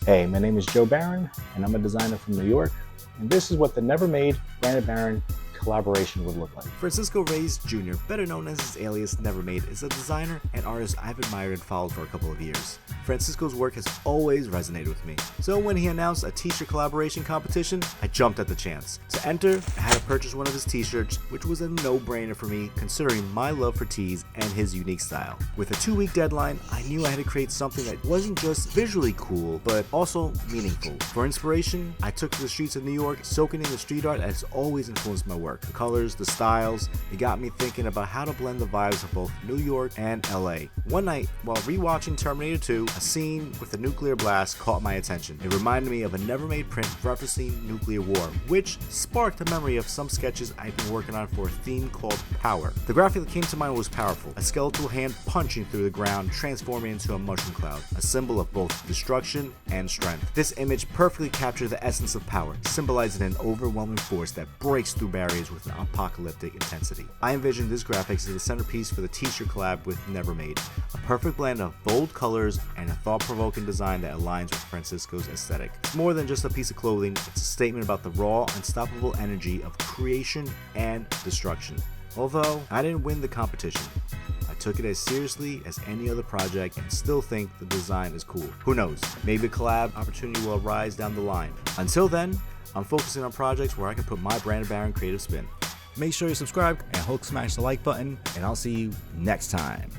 Hey, my name is Joe Barron, and I'm a designer from New York, and this is what the Never Made Branded Barron collaboration would look like. Francisco Reyes Jr., better known as his alias Never Made, is a designer and artist I've admired and followed for a couple of years. Francisco's work has always resonated with me, so when he announced a t-shirt collaboration competition, I jumped at the chance. To enter, I had to purchase one of his t-shirts, which was a no-brainer for me considering my love for tees and his unique style. With a 2-week deadline, I knew I had to create something that wasn't just visually cool, but also meaningful. For inspiration, I took to the streets of New York, soaking in the street art that has always influenced my work. The colors, the styles, it got me thinking about how to blend the vibes of both New York and LA. One night, while rewatching Terminator 2, a scene with a nuclear blast caught my attention. It reminded me of a never-made print referencing nuclear war, which sparked a memory of some sketches I've been working on for a theme called Power. The graphic that came to mind was powerful, a skeletal hand punching through the ground, transforming into a mushroom cloud, a symbol of both destruction and strength. This image perfectly captured the essence of power, symbolizing an overwhelming force that breaks through barriers with an apocalyptic intensity. I envisioned this graphics as the centerpiece for the t-shirt collab with Never Made, a perfect blend of bold colors and a thought-provoking design that aligns with Francisco's aesthetic. It's more than just a piece of clothing, it's a statement about the raw, unstoppable energy of creation and destruction. Although I didn't win the competition, I took it as seriously as any other project and still think the design is cool. Who knows, maybe a collab opportunity will arise down the line. Until then, I'm focusing on projects where I can put my Branded Barron creative spin. Make sure you subscribe and hook smash the like button, and I'll see you next time.